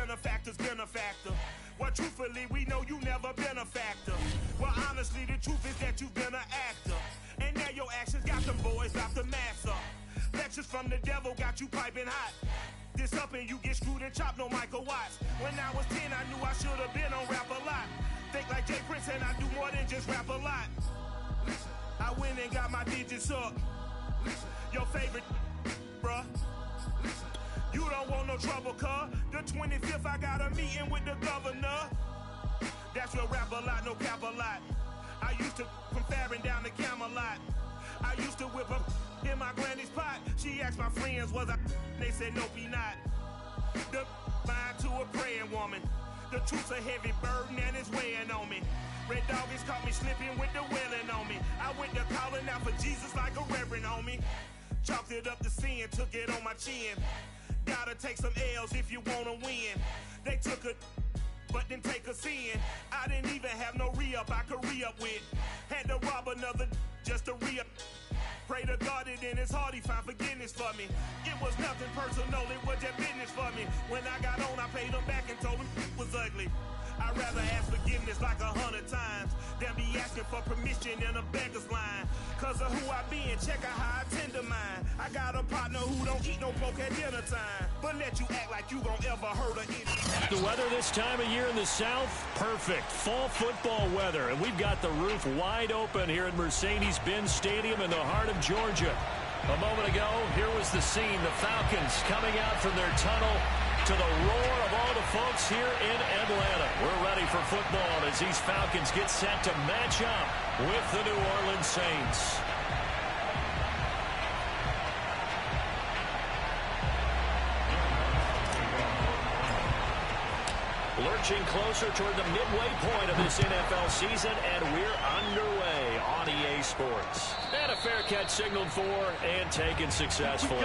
benefactor's been a factor. Well, truthfully, we know you never been a factor. Well, honestly, the truth is that you've been an actor. And now your actions got them boys out the mass up. Lectures from the devil got you piping hot. This up and you get screwed and chopped, no Michael Watts. When I was 10, I knew I should have been on Rap a Lot. Think like Jay Prince and I do more than just rap a lot. I went and got my digits up. Your favorite, bruh. You don't want no trouble, cuz. The 25th, I got a meeting with the governor. That's real rap a lot, no cap a lot. I used to from Farron down to Camelot. I used to whip up in my granny's pot. She asked my friends, was I? They said, nope, he not. The mind to a praying woman. The truth's a heavy burden and it's weighing on me. Red Doggies caught me slipping with the wailing on me. I went to calling out for Jesus like a reverend on me. Chalked it up to sin, took it on my chin. Gotta take some L's if you wanna win. They took a but didn't take a sin. I didn't even have no re-up I could re-up with. Had to rob another just to re-up. Pray to God that in his heart he found forgiveness for me. It was nothing personal, it was just business for me. When I got on, I paid him back and told him it was ugly. I'd rather ask forgiveness like 100 times than be asking for permission in a beggar's line. Cause of who I be and check out how I tend to mine. I got a partner who don't eat no pork at dinner time, but let you act like you gon' ever hurt her. The weather this time of year in the South, perfect. Fall football weather, and we've got the roof wide open here at Mercedes-Benz Stadium in the heart of Georgia. A moment ago, here was the scene. The Falcons coming out from their tunnel to the roar of all the folks here in Atlanta. We're ready for football as these Falcons get set to match up with the New Orleans Saints. Lurching closer toward the midway point of this NFL season, and we're underway on EA Sports. And a fair catch signaled for and taken successfully.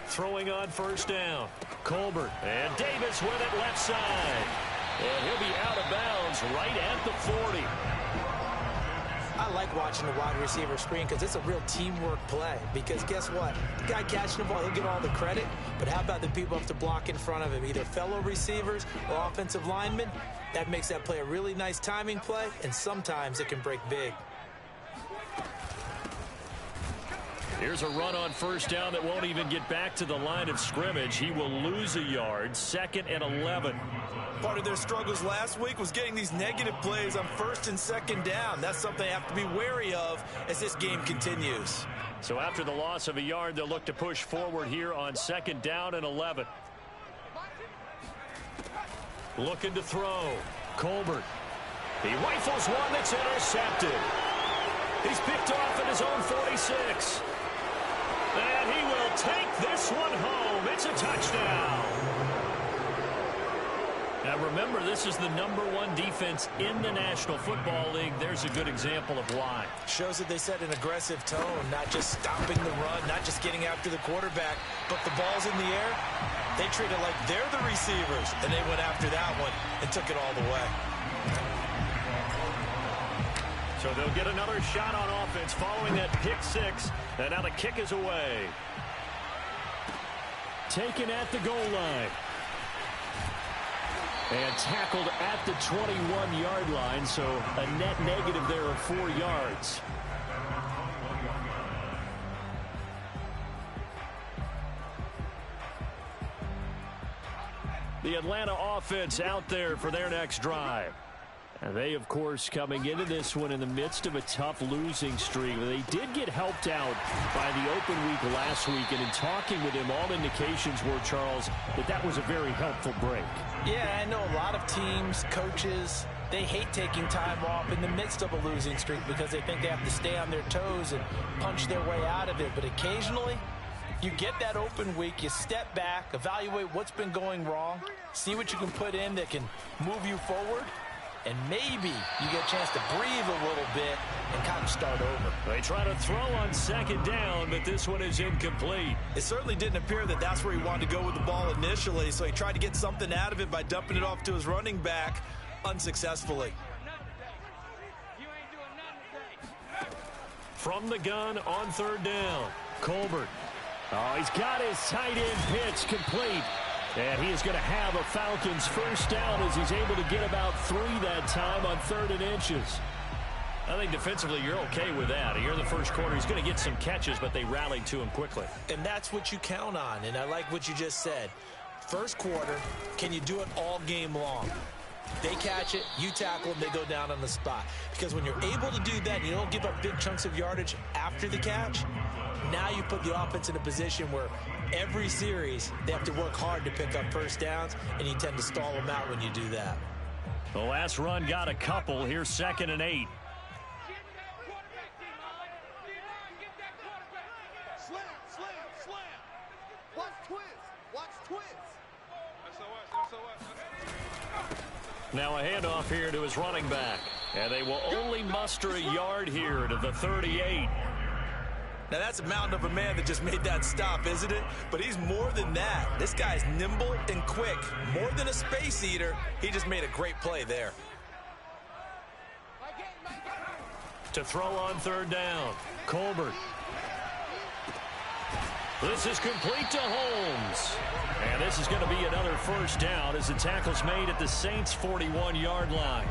Throwing on first down. Colbert and Davis with it left side. And he'll be out of bounds right at the 40. I like watching the wide receiver screen because it's a real teamwork play. Because guess what? The guy catching the ball, he'll get all the credit. But how about the people have to block in front of him, either fellow receivers or offensive linemen? That makes that play a really nice timing play, and sometimes it can break big. Here's a run on first down that won't even get back to the line of scrimmage. He will lose a yard. 2nd and 11. Part of their struggles last week was getting these negative plays on 1st and 2nd down. That's something they have to be wary of as this game continues. So after the loss of a yard, they'll look to push forward here on 2nd down and 11. Looking to throw. Colbert. He rifles one that's intercepted. He's picked off at his own 46. And he will take this one home. It's a touchdown. Now remember, this is the #1 defense in the National Football League. There's a good example of why. Shows that they set an aggressive tone, not just stopping the run, not just getting after the quarterback, but the ball's in the air. They treat it like they're the receivers, and they went after that one and took it all the way. So they'll get another shot on offense following that pick six. And now the kick is away. Taken at the goal line. And tackled at the 21-yard line, so a net negative there of 4 yards. The Atlanta offense out there for their next drive. And they, of course, coming into this one in the midst of a tough losing streak. They did get helped out by the open week last week. And in talking with him, all indications were, Charles, that was a very helpful break. Yeah, I know a lot of teams, coaches, they hate taking time off in the midst of a losing streak because they think they have to stay on their toes and punch their way out of it. But occasionally, you get that open week, you step back, evaluate what's been going wrong, see what you can put in that can move you forward. and maybe you get a chance to breathe a little bit and kind of start over. They try to throw on second down, but this one is incomplete. It certainly didn't appear that that's where he wanted to go with the ball initially, so he tried to get something out of it by dumping it off to his running back unsuccessfully. From the gun on third down, Colbert. Oh, he's got his tight end pitch complete. And he is going to have a Falcons first down as he's able to get about 3 that time on 3rd and inches. I think defensively you're okay with that. Here in the first quarter, he's going to get some catches, but they rallied to him quickly. And that's what you count on, and I like what you just said. First quarter, can you do it all game long? They catch it, you tackle them, they go down on the spot. Because when you're able to do that and you don't give up big chunks of yardage after the catch, now you put the offense in a position where every series they have to work hard to pick up first downs, and you tend to stall them out when you do that. The last run got a couple. Here's 2nd and 8. Now a handoff here to his running back. And they will only muster a yard here to the 38. Now that's a mountain of a man that just made that stop, isn't it? But he's more than that. This guy's nimble and quick. More than a space eater, he just made a great play there. To throw on third down, Colbert. This is complete to Holmes. And this is going to be another first down as the tackle's made at the Saints' 41-yard line.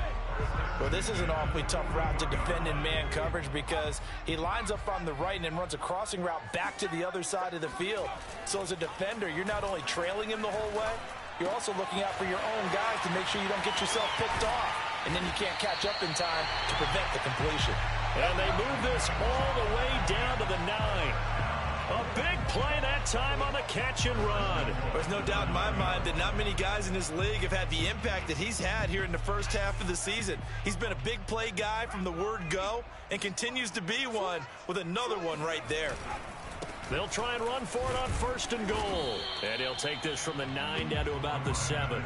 Well, this is an awfully tough route to defend in man coverage because he lines up on the right and then runs a crossing route back to the other side of the field. So as a defender, you're not only trailing him the whole way, you're also looking out for your own guys to make sure you don't get yourself picked off. And then you can't catch up in time to prevent the completion. And they move this all the way down to the 9. A big play that time on the catch and run. There's no doubt in my mind that not many guys in this league have had the impact that he's had here in the first half of the season. He's been a big play guy from the word go and continues to be one with another one right there. They'll try and run for it on 1st and goal. And he'll take this from the 9 down to about the 7.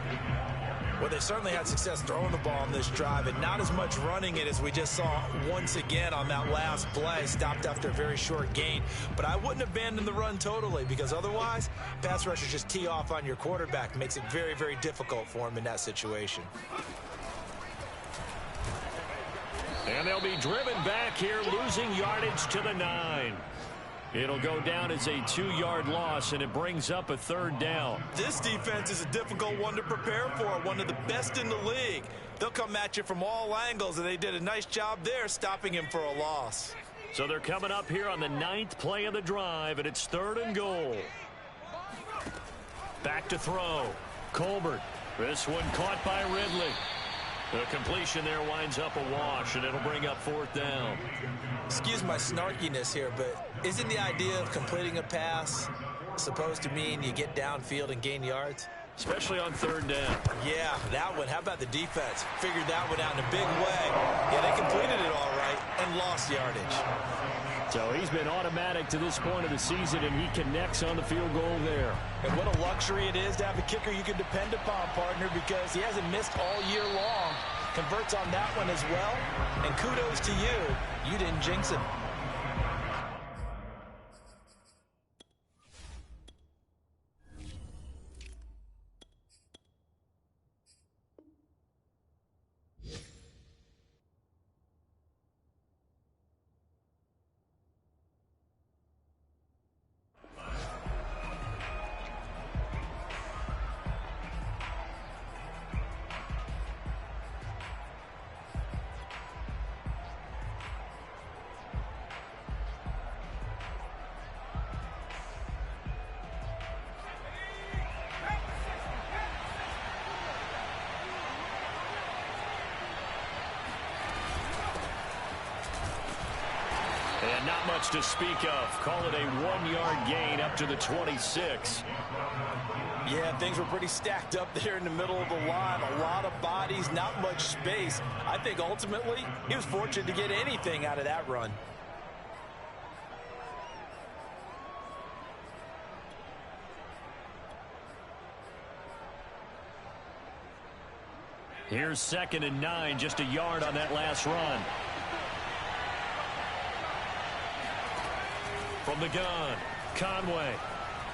Well, they certainly had success throwing the ball on this drive and not as much running it as we just saw once again on that last play. Stopped after a very short gain. But I wouldn't abandon the run totally because otherwise, pass rushers just tee off on your quarterback. Makes it very, very difficult for him in that situation. And they'll be driven back here, losing yardage to the 9. It'll go down as a 2-yard loss, and it brings up a 3rd down. This defense is a difficult one to prepare for, one of the best in the league. They'll come at you from all angles, and they did a nice job there stopping him for a loss. So they're coming up here on the 9th play of the drive, and it's 3rd and goal. Back to throw. Colbert. This one caught by Ridley. The completion there winds up a wash, and it'll bring up 4th down. Excuse my snarkiness here, but isn't the idea of completing a pass supposed to mean you get downfield and gain yards? Especially on 3rd down. Yeah, that one. How about the defense? Figured that one out in a big way. Yeah, they completed it all right and lost yardage. So he's been automatic to this point of the season, and he connects on the field goal there. And what a luxury it is to have a kicker you can depend upon, partner, because he hasn't missed all year long. Converts on that one as well. And kudos to you. You didn't jinx him. And not much to speak of. Call it a 1-yard gain up to the 26. Yeah, things were pretty stacked up there in the middle of the line. A lot of bodies, not much space. I think ultimately he was fortunate to get anything out of that run. Here's 2nd and 9, just a yard on that last run. From the gun, Conway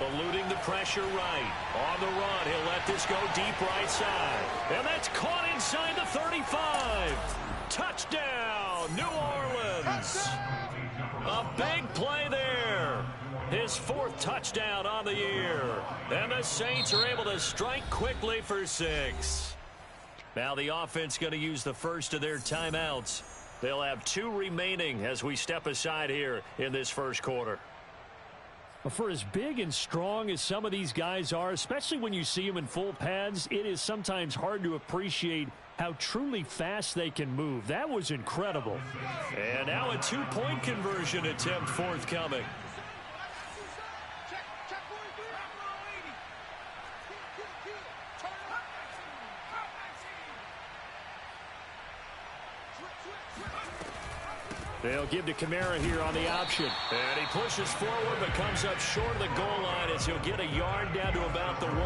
eluding the pressure right. On the run, he'll let this go deep right side. And that's caught inside the 35. Touchdown, New Orleans. A big play there. His 4th touchdown on the year. And the Saints are able to strike quickly for 6. Now the offense going to use the first of their timeouts. They'll have 2 remaining as we step aside here in this first quarter. For as big and strong as some of these guys are, especially when you see them in full pads, it is sometimes hard to appreciate how truly fast they can move. That was incredible. And now a 2-point conversion attempt forthcoming. They'll give to Kamara here on the option. And he pushes forward but comes up short of the goal line as he'll get a yard down to about the 1.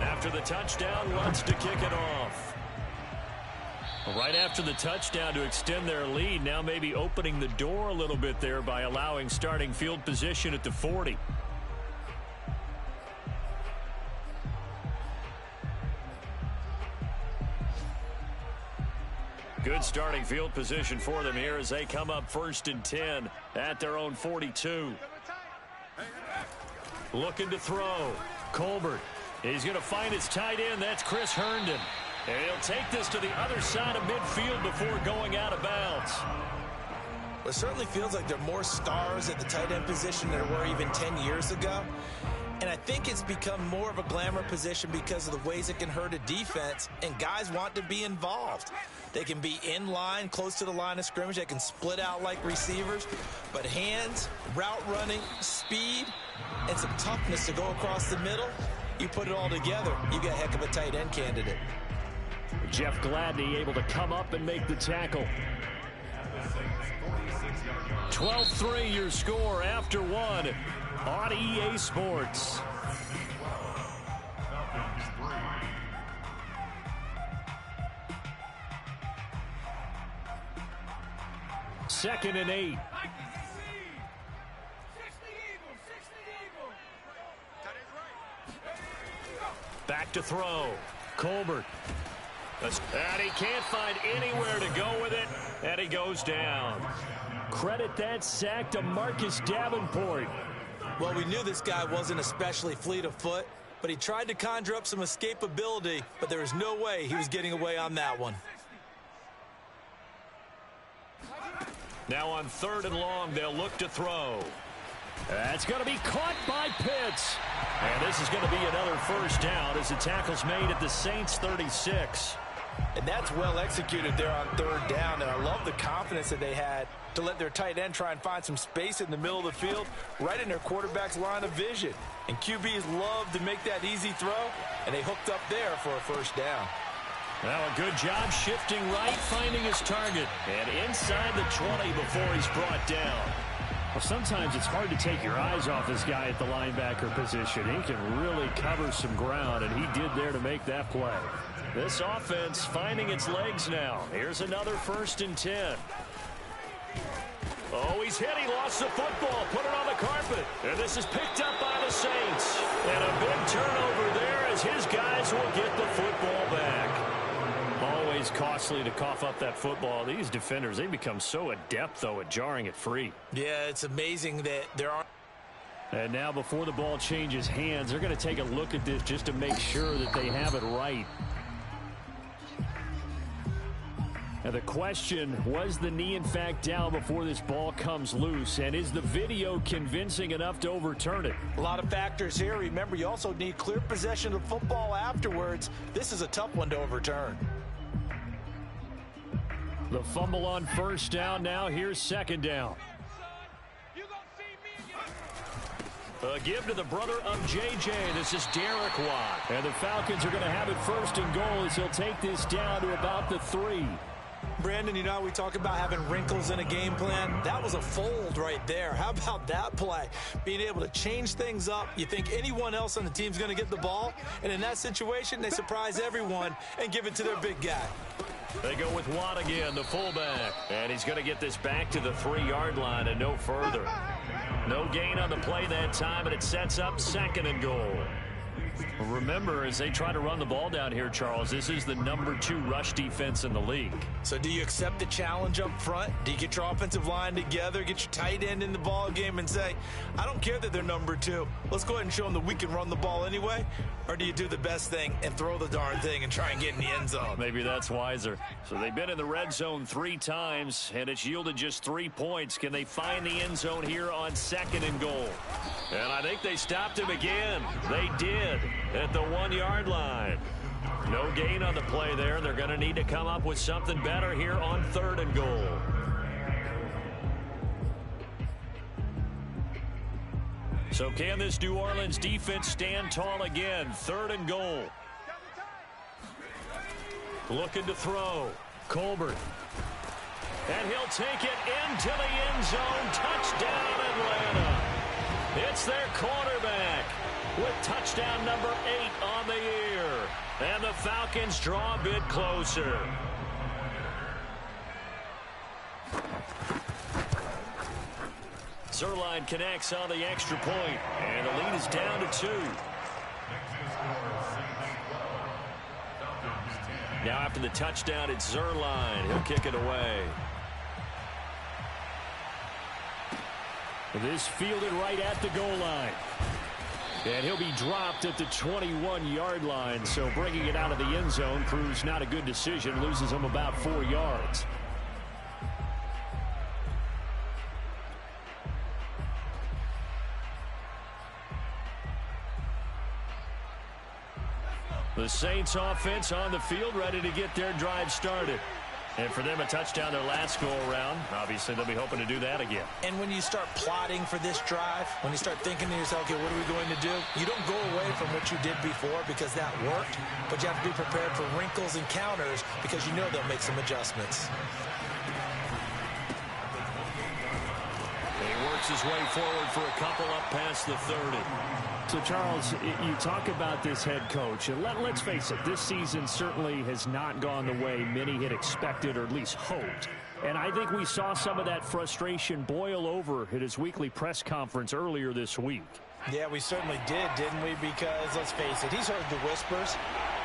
After the touchdown, Lutz to kick it off. Right after the touchdown to extend their lead, now maybe opening the door a little bit there by allowing starting field position at the 40. Good starting field position for them here as they come up 1st and 10 at their own 42. Looking to throw. Colbert. He's going to find his tight end. That's Chris Herndon. And he'll take this to the other side of midfield before going out of bounds. Well, it certainly feels like there are more stars at the tight end position than there were even 10 years ago. And I think it's become more of a glamour position because of the ways it can hurt a defense, and guys want to be involved. They can be in line, close to the line of scrimmage. They can split out like receivers. But hands, route running, speed, and some toughness to go across the middle, you put it all together, you got a heck of a tight end candidate. Jeff Gladney able to come up and make the tackle. 12-3 your score after 1 on EA Sports. Second and 8. Back to throw. Colbert. And he can't find anywhere to go with it, and he goes down. Credit that sack to Marcus Davenport. Well, we knew this guy wasn't especially fleet of foot, but he tried to conjure up some escapability, but there was no way he was getting away on that one. Now on 3rd and long, they'll look to throw. That's going to be caught by Pitts. And this is going to be another first down as the tackle's made at the Saints' 36. And that's well executed there on 3rd down. And I love the confidence that they had to let their tight end try and find some space in the middle of the field, right in their quarterback's line of vision. And QBs love to make that easy throw, and they hooked up there for a first down. Now a good job shifting right, finding his target. And inside the 20 before he's brought down. Well, sometimes it's hard to take your eyes off this guy at the linebacker position. He can really cover some ground, and he did there to make that play. This offense finding its legs now. Here's another 1st and 10. Oh, he's hit. He lost the football. Put it on the carpet. And this is picked up by the Saints. And a big turnover there as his guys will get the football back. Always costly to cough up that football. These defenders, they become so adept, though, at jarring it free. Yeah, it's amazing that there aren't. And now before the ball changes hands, they're going to take a look at this just to make sure that they have it right. Now the question, was the knee in fact down before this ball comes loose? And is the video convincing enough to overturn it? A lot of factors here. Remember, you also need clear possession of the football afterwards. This is a tough one to overturn. The fumble on 1st down. Now here's 2nd down. A give to the brother of J.J. This is Derek Watt. And the Falcons are going to have it 1st and goal as he'll take this down to about the 3. Brandon, you know, we talk about having wrinkles in a game plan. That was a fold right there. How about that play? Being able to change things up. You think anyone else on the team's going to get the ball, and in that situation, they surprise everyone and give it to their big guy. They go with Watt again, the fullback. And he's going to get this back to the 3-yard line and no further. No gain on the play that time, and it sets up 2nd and goal. Remember, as they try to run the ball down here, Charles, this is the number 2 rush defense in the league. So do you accept the challenge up front? Do you get your offensive line together, get your tight end in the ball game and say, I don't care that they're number 2. Let's go ahead and show them that we can run the ball anyway? Or do you do the best thing and throw the darn thing and try and get in the end zone? Maybe that's wiser. So they've been in the red zone 3 times, and it's yielded just 3 points. Can they find the end zone here on 2nd and goal? And I think they stopped him again. They did at the 1-yard line. No gain on the play there. They're going to need to come up with something better here on 3rd and goal. So can this New Orleans defense stand tall again? 3rd and goal. Looking to throw. Colbert. And he'll take it into the end zone. Touchdown, Atlanta. It's their quarterback with touchdown number 8 on the year. And the Falcons draw a bit closer. Zerline connects on the extra point, and the lead is down to 2. Now after the touchdown, it's Zerline. He'll kick it away. This fielded right at the goal line. And he'll be dropped at the 21-yard line. So bringing it out of the end zone proves not a good decision. Loses him about 4 yards. The Saints offense on the field, ready to get their drive started. And for them, a touchdown their last go-around. Obviously, they'll be hoping to do that again. And when you start plotting for this drive, when you start thinking to yourself, okay, what are we going to do? You don't go away from what you did before because that worked, but you have to be prepared for wrinkles and counters because you know they'll make some adjustments. He works his way forward for a couple up past the 30. So, Charles, you talk about this head coach, and let's face it, this season certainly has not gone the way many had expected or at least hoped. And I think we saw some of that frustration boil over at his weekly press conference earlier this week. Yeah, we certainly did, didn't we? Because, let's face it, he's heard the whispers,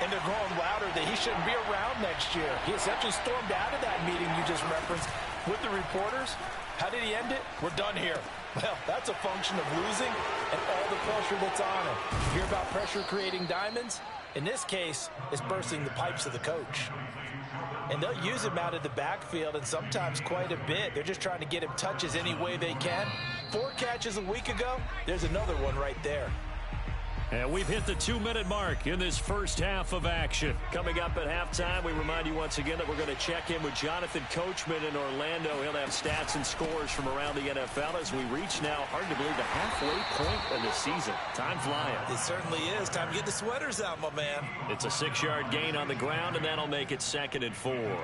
and they're growing louder that he shouldn't be around next year. He essentially stormed out of that meeting you just referenced with the reporters. How did he end it? We're done here. Well, that's a function of losing and all the pressure that's on him. You hear about pressure creating diamonds? In this case, it's bursting the pipes of the coach. And they'll use him out of the backfield, and sometimes quite a bit. They're just trying to get him touches any way they can. 4 catches a week ago, there's another one right there. And we've hit the 2-minute mark in this first half of action. Coming up at halftime, we remind you once again that we're going to check in with Jonathan Coachman in Orlando. He'll have stats and scores from around the NFL as we reach now, hard to believe, the halfway point of the season. Time flying. It certainly is. Time to get the sweaters out, my man. It's a 6-yard gain on the ground, and that'll make it 2nd and 4.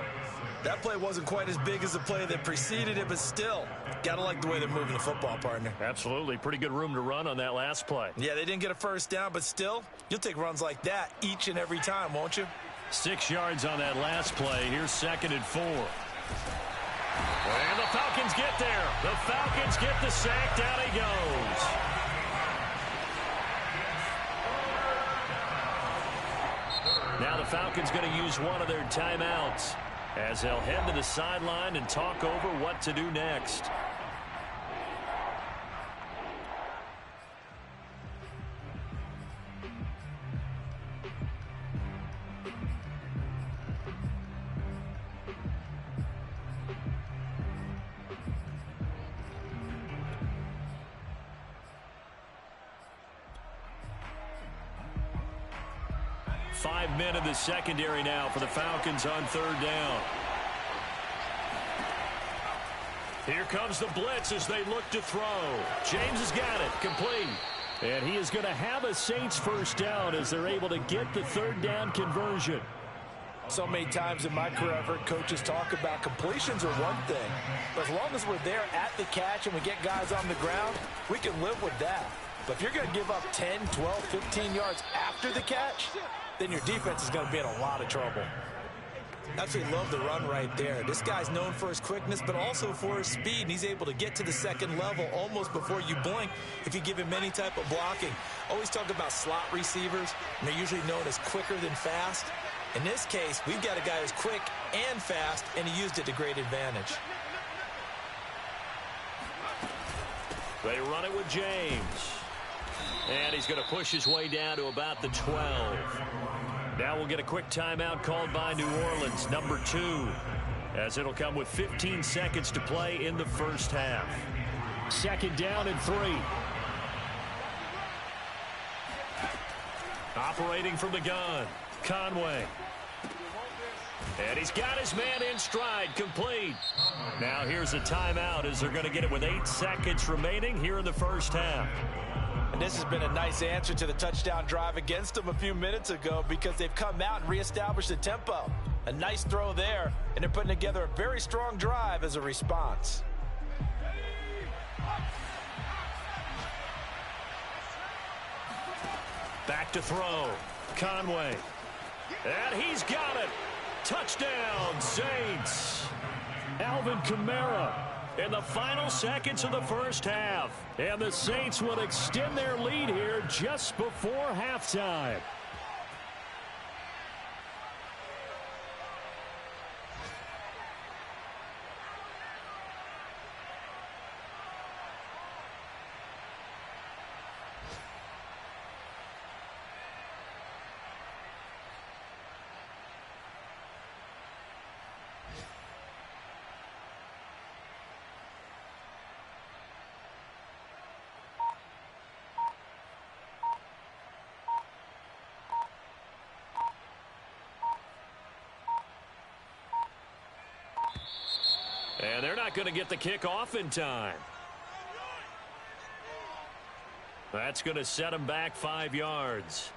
That play wasn't quite as big as the play that preceded it, but still, gotta like the way they're moving the football, partner. Absolutely. Pretty good room to run on that last play. Yeah, they didn't get a first down, but still, you'll take runs like that each and every time, won't you? 6 yards on that last play. Here's 2nd and 4. And the Falcons get there. The Falcons get the sack. Down he goes. Now the Falcons going to use one of their timeouts as they'll head to the sideline and talk over what to do next. Five men in the secondary now for the Falcons on 3rd down. Here comes the blitz as they look to throw. James has got it. Complete. And he is going to have a Saints first down as they're able to get the 3rd down conversion. So many times in my career, I've heard coaches talk about completions are one thing. But as long as we're there at the catch and we get guys on the ground, we can live with that. But if you're going to give up 10, 12, 15 yards after the catch, then your defense is going to be in a lot of trouble. Absolutely love the run right there. This guy's known for his quickness, but also for his speed. And he's able to get to the second level almost before you blink if you give him any type of blocking. Always talk about slot receivers, and they're usually known as quicker than fast. In this case, we've got a guy who's quick and fast, and he used it to great advantage. They run it with James. And he's going to push his way down to about the 12. Now we'll get a quick timeout called by New Orleans, number 2, as it'll come with 15 seconds to play in the first half. Second down and 3. Operating from the gun, Conway. And he's got his man in stride, complete. Now here's a timeout as they're going to get it with 8 seconds remaining here in the first half. And this has been a nice answer to the touchdown drive against them a few minutes ago because they've come out and reestablished the tempo. A nice throw there, and they're putting together a very strong drive as a response. Back to throw, Conway. And he's got it. Touchdown, Saints. Alvin Kamara in the final seconds of the first half. And the Saints will extend their lead here just before halftime. And they're not going to get the kick off in time. That's going to set them back 5 yards.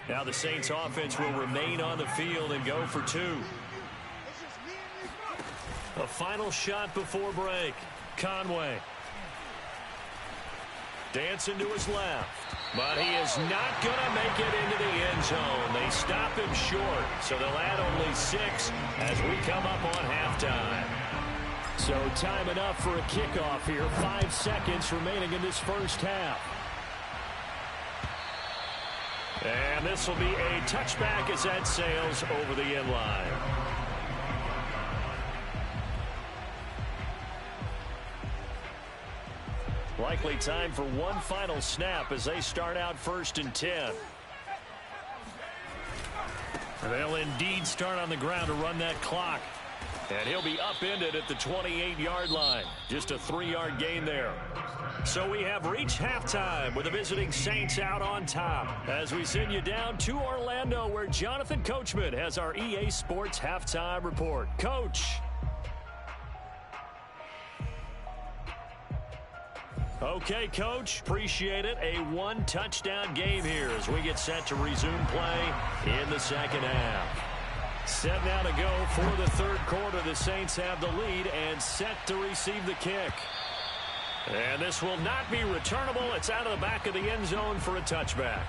Now the Saints offense will remain on the field and go for 2. A final shot before break. Conway. Dancing to his left. But he is not going to make it into the end zone. They stop him short, so they'll add only 6 as we come up on halftime. So time enough for a kickoff here. 5 seconds remaining in this first half. And this will be a touchback as that sails over the end line. Likely time for one final snap as they start out 1st and 10. They'll indeed start on the ground to run that clock. And he'll be upended at the 28-yard line. Just a 3-yard gain there. So we have reached halftime with the visiting Saints out on top. As we send you down to Orlando where Jonathan Coachman has our EA Sports halftime report. Coach. Okay, Coach, appreciate it. A 1-touchdown game here as we get set to resume play in the second half. Set now to go for the third quarter. The Saints have the lead and set to receive the kick. And this will not be returnable. It's out of the back of the end zone for a touchback.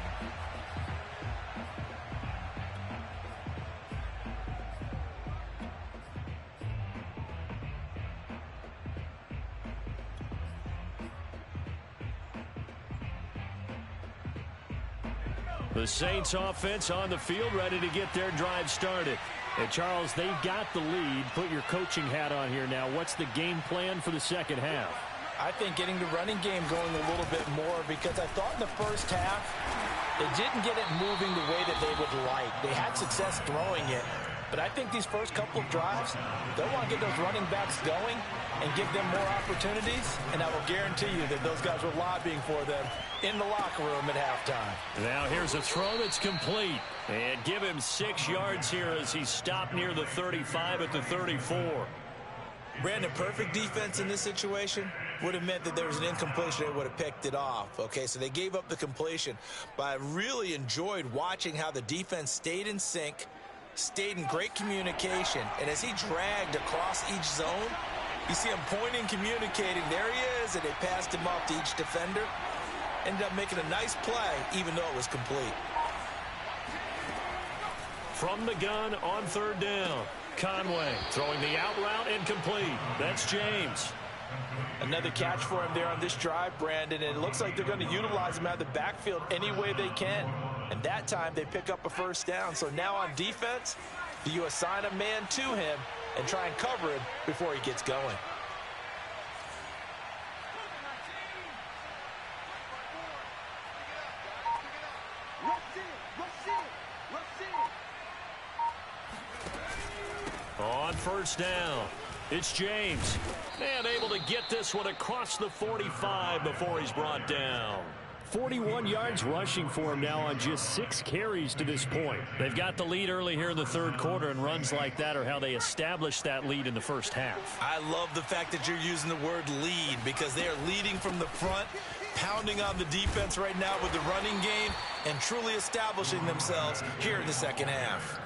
The Saints offense on the field ready to get their drive started. And Charles, they've got the lead. Put your coaching hat on here now. What's the game plan for the second half? I think getting the running game going a little bit more because I thought in the first half they didn't get it moving the way that they would like. They had success throwing it. But I think these first couple of drives, they'll want to get those running backs going and give them more opportunities. And I will guarantee you that those guys were lobbying for them in the locker room at halftime. Now here's a throw that's complete. And give him 6 yards here as he stopped near the 35 at the 34. Brandon, perfect defense in this situation. would have meant that there was an incompletion. They would have picked it off. Okay, so they gave up the completion. But I really enjoyed watching how the defense stayed in sync, stayed in great communication. And as he dragged across each zone, you see him pointing, communicating. There he is, and they passed him off to each defender. Ended up making a nice play, even though it was complete. From the gun on third down, Conway throwing the out route incomplete. That's James. Another catch for him there on this drive, Brandon, and it looks like they're going to utilize him out of the backfield any way they can. And that time they pick up a first down. So now on defense, do you assign a man to him and try and cover him before he gets going? On first down, it's James. And able to get this one across the 45 before he's brought down. 41 yards rushing for him now on just 6 carries to this point. They've got the lead early here in the third quarter, and runs like that are how they established that lead in the first half. I love the fact that you're using the word lead, because they are leading from the front, pounding on the defense right now with the running game, and truly establishing themselves here in the second half.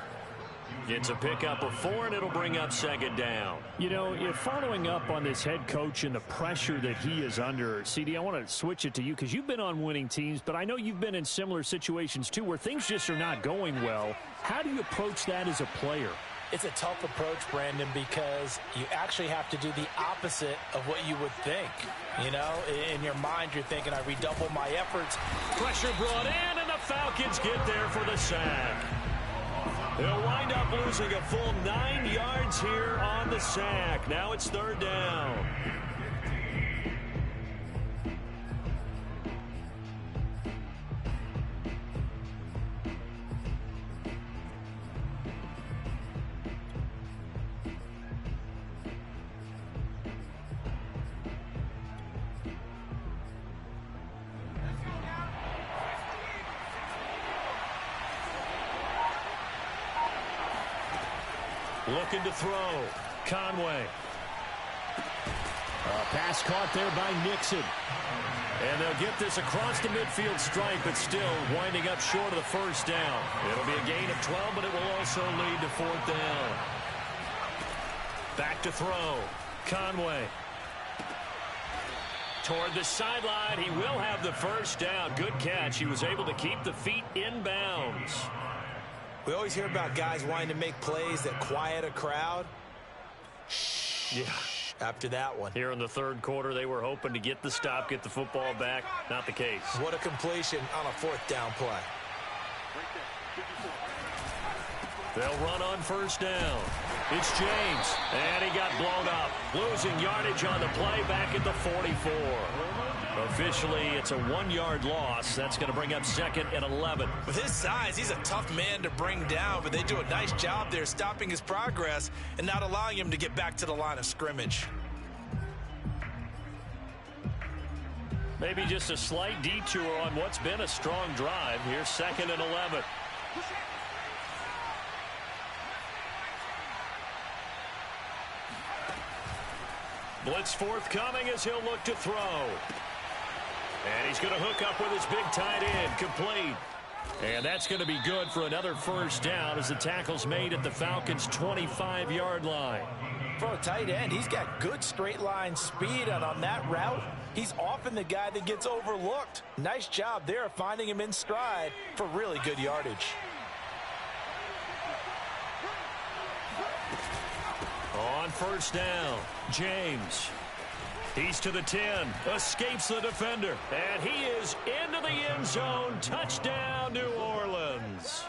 It's a pickup of 4, and it'll bring up second down. You know, if following up on this head coach and the pressure that he is under, CD, I want to switch it to you because you've been on winning teams, but I know you've been in similar situations too where things just are not going well. How do you approach that as a player? It's a tough approach, Brandon, because you actually have to do the opposite of what you would think. You know, in your mind, you're thinking, I redouble my efforts. Pressure brought in, and the Falcons get there for the sack. They'll wind up losing a full 9 yards here on the sack. Now it's third down. Looking to throw. Conway. Pass caught there by Nixon. And they'll get this across the midfield stripe, but still winding up short of the first down. It'll be a gain of 12, but it will also lead to fourth down. Back to throw. Conway. Toward the sideline. He will have the first down. Good catch. He was able to keep the feet in bounds. We always hear about guys wanting to make plays that quiet a crowd. Yeah. After that one. Here in the third quarter, they were hoping to get the stop, get the football back. Not the case. What a completion on a fourth down play. They'll run on first down. It's James. And he got blown up. Losing yardage on the play back at the 44. Officially, it's a 1-yard loss. That's going to bring up second and 11. With his size, he's a tough man to bring down, but they do a nice job there stopping his progress and not allowing him to get back to the line of scrimmage. Maybe just a slight detour on what's been a strong drive. Here's second and 11. Blitz forthcoming as he'll look to throw. And he's going to hook up with his big tight end, complete. And that's going to be good for another first down as the tackle's made at the Falcons' 25-yard line. For a tight end, he's got good straight line speed, and on that route, he's often the guy that gets overlooked. Nice job there of finding him in stride for really good yardage. On first down, James. He's to the 10, escapes the defender, and he is into the end zone. Touchdown, New Orleans.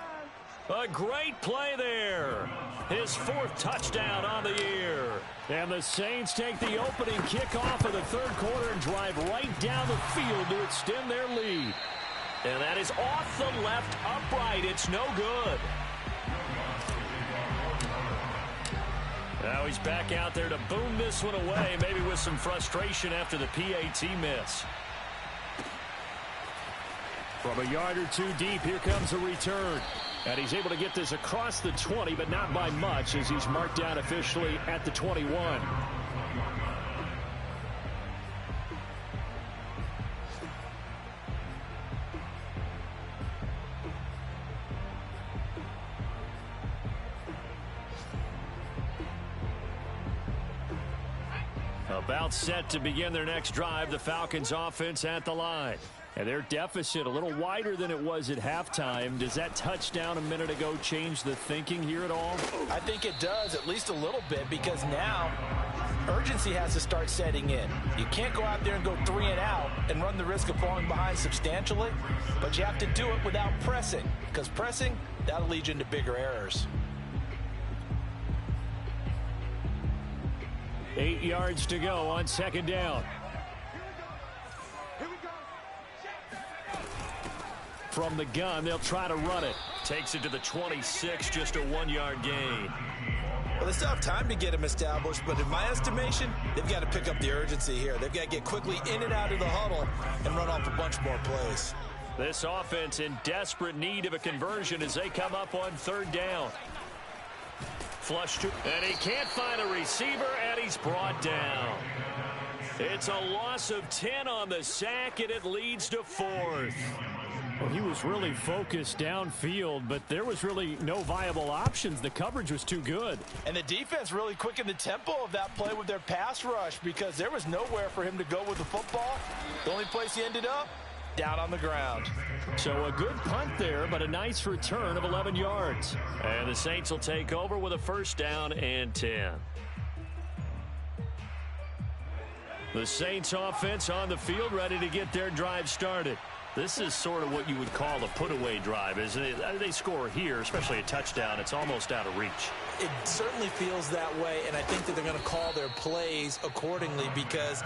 A great play there. His 4th touchdown on the year. And the Saints take the opening kickoff of the third quarter and drive right down the field to extend their lead. And that is off the left upright. It's no good. Now he's back out there to boom this one away, maybe with some frustration after the PAT miss. From a yard or two deep, here comes a return. And he's able to get this across the 20, but not by much, as he's marked down officially at the 21. About set to begin their next drive, the Falcons offense at the line. And their deficit a little wider than it was at halftime. Does that touchdown a minute ago change the thinking here at all? I think it does, at least a little bit, because now urgency has to start setting in. You can't go out there and go 3 and out and run the risk of falling behind substantially, but you have to do it without pressing, because pressing, that'll lead you into bigger errors. 8 yards to go on second down. From the gun, they'll try to run it. Takes it to the 26, just a 1-yard gain. Well, they still have time to get him established, but in my estimation, they've got to pick up the urgency here. They've got to get quickly in and out of the huddle and run off a bunch more plays. This offense in desperate need of a conversion as they come up on third down. Flush to, and he can't find a receiver, and he's brought down. It's a loss of 10 on the sack, and it leads to fourth. Well, he was really focused downfield, but there was really no viable options. The coverage was too good. And the defense really quickened the tempo of that play with their pass rush because there was nowhere for him to go with the football. The only place he ended up, down on the ground. So a good punt there, but a nice return of 11 yards. And the Saints will take over with a first down and 10. The Saints offense on the field ready to get their drive started. This is sort of what you would call a put-away drive, isn't it? They score here, especially a touchdown. It's almost out of reach. It certainly feels that way, and I think that they're going to call their plays accordingly because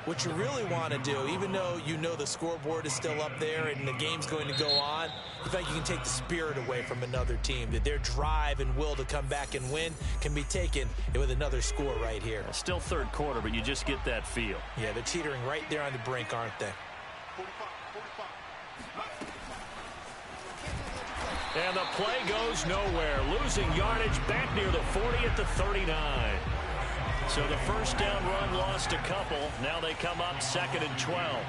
what you really want to do, even though you know the scoreboard is still up there and the game's going to go on, you think you can take the spirit away from another team, that their drive and will to come back and win can be taken with another score right here. Still third quarter, but you just get that feel. Yeah, they're teetering right there on the brink, aren't they? And the play goes nowhere. Losing yardage back near the 40 at the 39. So the first down run lost a couple. Now they come up 2nd and 12.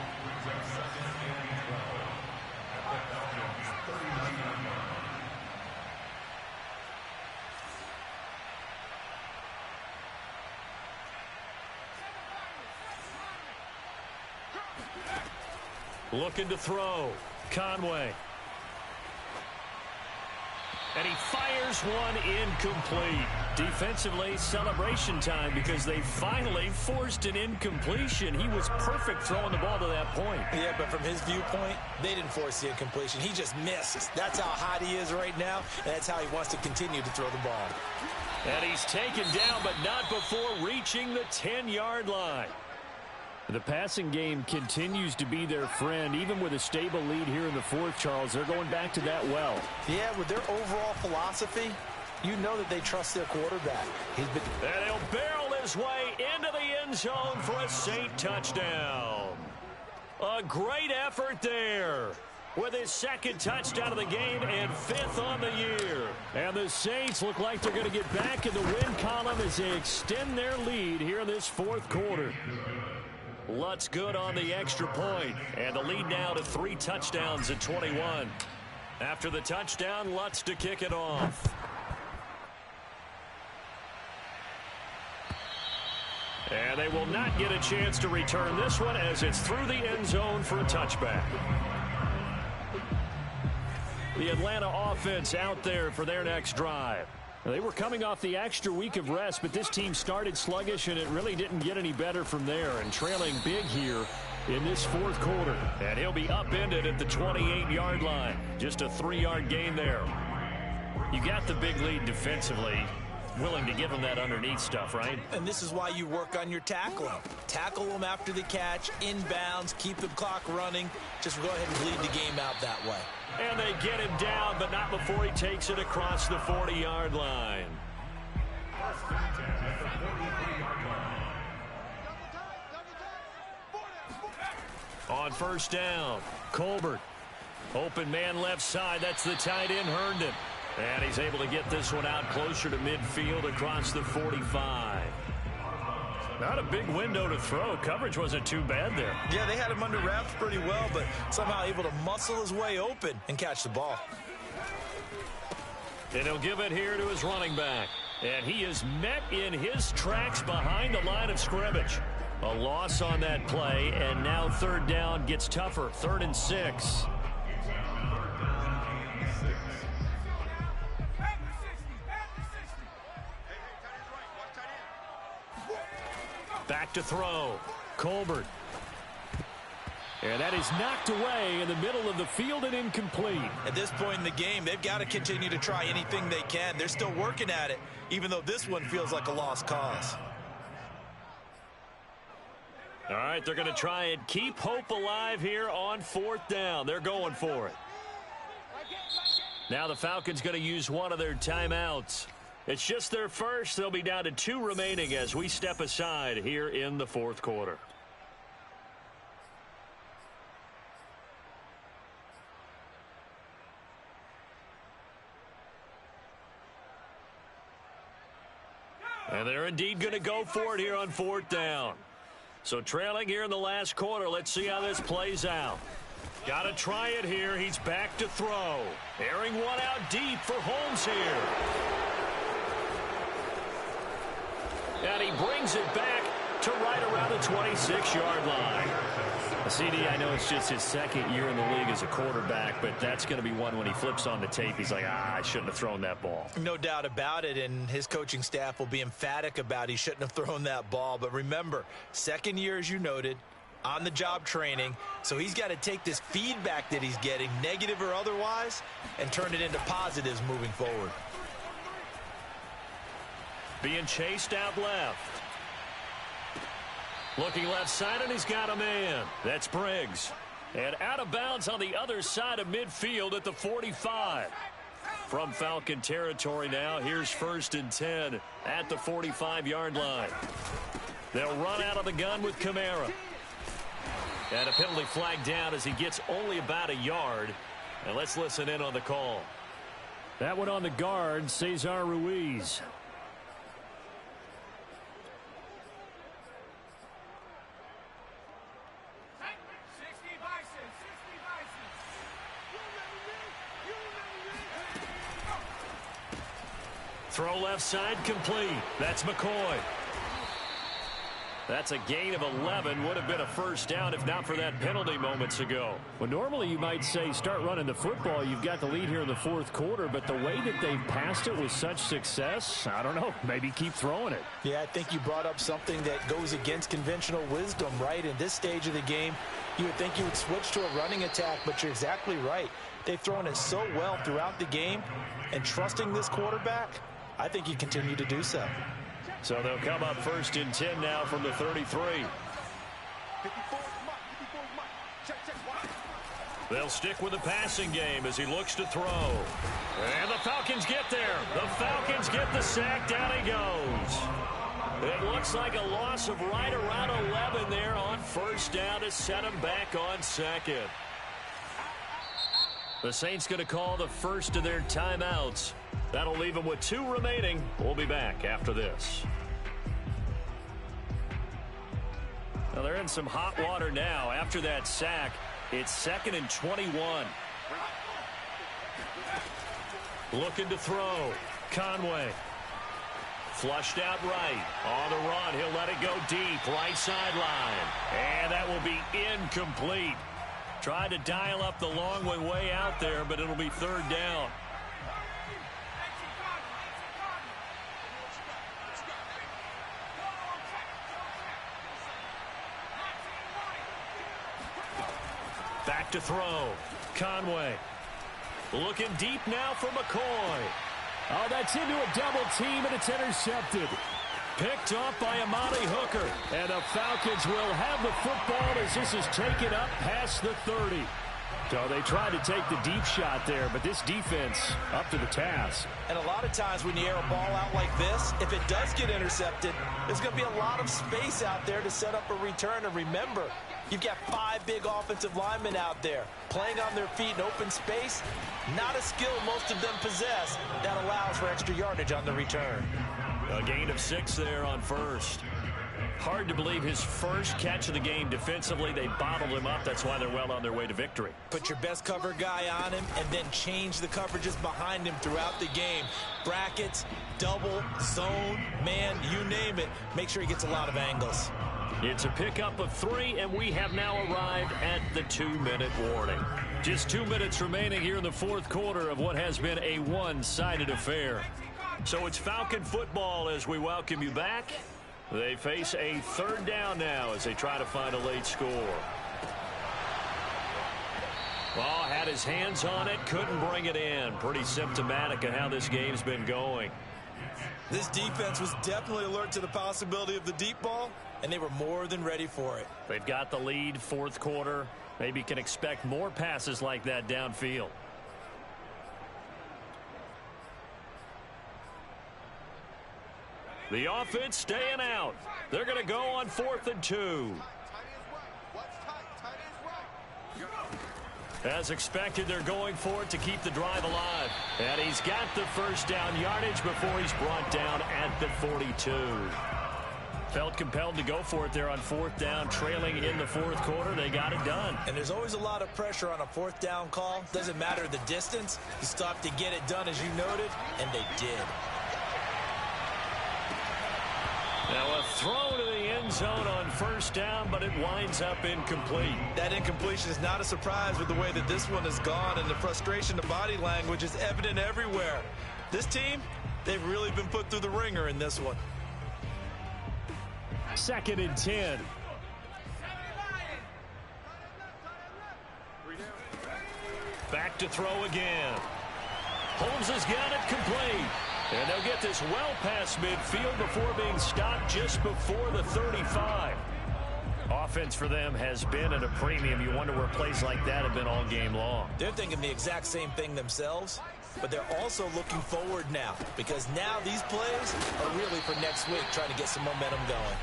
Looking to throw. Conway. And he fires one incomplete. Defensively, celebration time because they finally forced an incompletion. He was perfect throwing the ball to that point. Yeah, but from his viewpoint, they didn't force the incompletion. He just missed. That's how hot he is right now, and that's how he wants to continue to throw the ball. And he's taken down, but not before reaching the 10-yard line. The passing game continues to be their friend. Even with a stable lead here in the fourth, Charles, they're going back to that well. Yeah, with their overall philosophy, you know that they trust their quarterback. And he'll barrel his way into the end zone for a Saint touchdown. A great effort there with his second touchdown of the game and 5th on the year. And the Saints look like they're going to get back in the win column as they extend their lead here in this fourth quarter. Lutz good on the extra point, and the lead now to 3 touchdowns at 21. After the touchdown, Lutz to kick it off. And they will not get a chance to return this one as it's through the end zone for a touchback. The Atlanta offense out there for their next drive. They were coming off the extra week of rest, but this team started sluggish, and it really didn't get any better from there, and trailing big here in this fourth quarter. And he'll be upended at the 28-yard line. Just a 3-yard gain there. You got the big lead defensively. Willing to give them that underneath stuff, right? And this is why you work on your tackling. Tackle them after the catch, inbounds, keep the clock running. Just go ahead and bleed the game out that way. And they get him down, but not before he takes it across the 40-yard line. On first down, Colbert. Open man left side. That's the tight end, Herndon. And he's able to get this one out closer to midfield across the 45. Not a big window to throw. Coverage wasn't too bad there. Yeah, they had him under wraps pretty well, but somehow able to muscle his way open and catch the ball. And he'll give it here to his running back. And he is met in his tracks behind the line of scrimmage. A loss on that play, and now third down gets tougher. 3rd and 6. Back to throw. Colbert. And that is knocked away in the middle of the field and incomplete. At this point in the game, they've got to continue to try anything they can. They're still working at it, even though this one feels like a lost cause. All right, they're going to try and keep hope alive here on 4th down. They're going for it. Now the Falcons going to use one of their timeouts. It's just their first. They'll be down to 2 remaining as we step aside here in the 4th quarter. And they're indeed going to go for it here on 4th down. So trailing here in the last quarter. Let's see how this plays out. Got to try it here. He's back to throw. Airing one out deep for Holmes here. And he brings it back to right around the 26-yard line. CD, I know it's just his 2nd year in the league as a quarterback, but that's going to be one when he flips on the tape. He's like, I shouldn't have thrown that ball. No doubt about it, and his coaching staff will be emphatic about he shouldn't have thrown that ball. But remember, 2nd year, as you noted, on-the-job training, so he's got to take this feedback that he's getting, negative or otherwise, and turn it into positives moving forward. Being chased out left. Looking left side, and he's got a man. That's Briggs. And out of bounds on the other side of midfield at the 45. From Falcon territory now, here's 1st and 10 at the 45-yard line. They'll run out of the gun with Kamara. And a penalty flag down as he gets only about a yard. And let's listen in on the call. That one on the guard, Cesar Ruiz. Throw left side complete. That's McCoy. That's a gain of 11. Would have been a 1st down if not for that penalty moments ago. Well, normally you might say start running the football. You've got the lead here in the 4th quarter, but the way that they've passed it with such success, I don't know, maybe keep throwing it. Yeah, I think you brought up something that goes against conventional wisdom, right? In this stage of the game, you would think you would switch to a running attack, but you're exactly right. They've thrown it so well throughout the game, and trusting this quarterback, I think you continue to do so. So they'll come up 1st and 10 now from the 33. They'll stick with the passing game as he looks to throw. And the Falcons get there. The Falcons get the sack. Down he goes. It looks like a loss of right around 11 there on 1st down to set him back on 2nd. The Saints going to call the first of their timeouts. That'll leave them with 2 remaining. We'll be back after this. Now they're in some hot water now. After that sack, it's 2nd and 21. Looking to throw. Conway. Flushed out right. On the run, he'll let it go deep. Right sideline. And that will be incomplete. Tried to dial up the long one way out there, but it'll be 3rd down. Back to throw. Conway. Looking deep now for McCoy. Oh, that's into a double team, and it's intercepted. Picked off by Amani Hooker. And the Falcons will have the football as this is taken up past the 30. So they tried to take the deep shot there, but this defense up to the task. And a lot of times when you air a ball out like this, if it does get intercepted, there's going to be a lot of space out there to set up a return. And remember, you've got 5 big offensive linemen out there playing on their feet in open space. Not a skill most of them possess that allows for extra yardage on the return. A gain of 6 there on 1st. Hard to believe his first catch of the game defensively. They bottled him up. That's why they're well on their way to victory. Put your best cover guy on him and then change the coverages behind him throughout the game. Brackets, double, zone, man, you name it. Make sure he gets a lot of angles. It's a pickup of 3, and we have now arrived at the 2-minute warning. Just 2 minutes remaining here in the fourth quarter of what has been a one-sided affair. So it's Falcon football as we welcome you back. They face a third down now as they try to find a late score. Ball had his hands on it, couldn't bring it in. Pretty symptomatic of how this game's been going. This defense was definitely alert to the possibility of the deep ball, and they were more than ready for it. They've got the lead, fourth quarter. Maybe can expect more passes like that downfield. The offense staying out. They're going to go on 4th and 2. As expected, they're going for it to keep the drive alive. And he's got the first down yardage before he's brought down at the 42. Felt compelled to go for it there on 4th down, trailing in the fourth quarter. They got it done. And there's always a lot of pressure on a 4th down call. Doesn't matter the distance. You stop to get it done, as you noted, and they did. Now a throw to the end zone on first down, but it winds up incomplete. That incompletion is not a surprise with the way that this one has gone, and the frustration, the body language is evident everywhere. This team, they've really been put through the ringer in this one. 2nd and 10. Back to throw again. Holmes has got it complete. And they'll get this well past midfield before being stopped just before the 35. Offense for them has been at a premium. You wonder where plays like that have been all game long. They're thinking the exact same thing themselves, but they're also looking forward now, because now these plays are really for next week, trying to get some momentum going.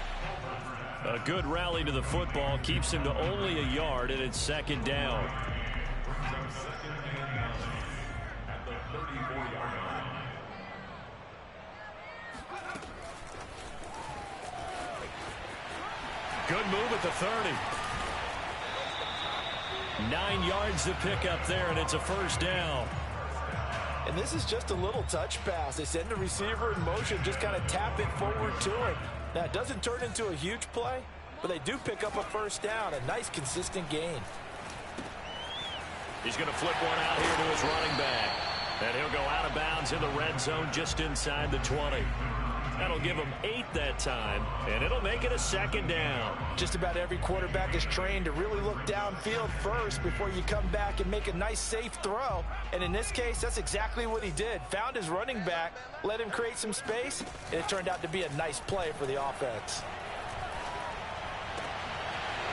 A good rally to the football keeps him to only a yard, and it's 2nd down. Good move at the 30. 9 yards to pick up there, and it's a first down. And this is just a little touch pass. They send the receiver in motion, just kind of tap it forward to him. Now, it doesn't turn into a huge play, but they do pick up a first down, a nice, consistent gain. He's going to flip one out here to his running back. And he'll go out of bounds in the red zone just inside the 20. That'll give him 8 that time, and it'll make it a 2nd down. Just about every quarterback is trained to really look downfield first before you come back and make a nice, safe throw. And in this case, that's exactly what he did. Found his running back, let him create some space, and it turned out to be a nice play for the offense.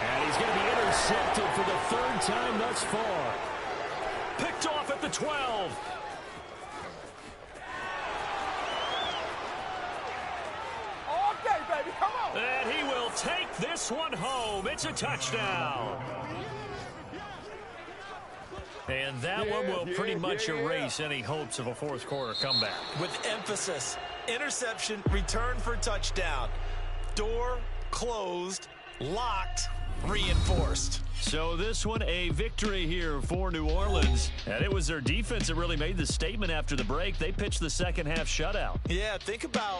And he's going to be intercepted for the 3rd time thus far. Picked off at the 12. And he will take this one home. It's a touchdown. And that one will pretty much erase any hopes of a fourth quarter comeback. With emphasis, interception, return for touchdown. Door closed, locked, reinforced. So this one a victory here for New Orleans. And it was their defense that really made the statement after the break. They pitched the second half shutout. Yeah, think about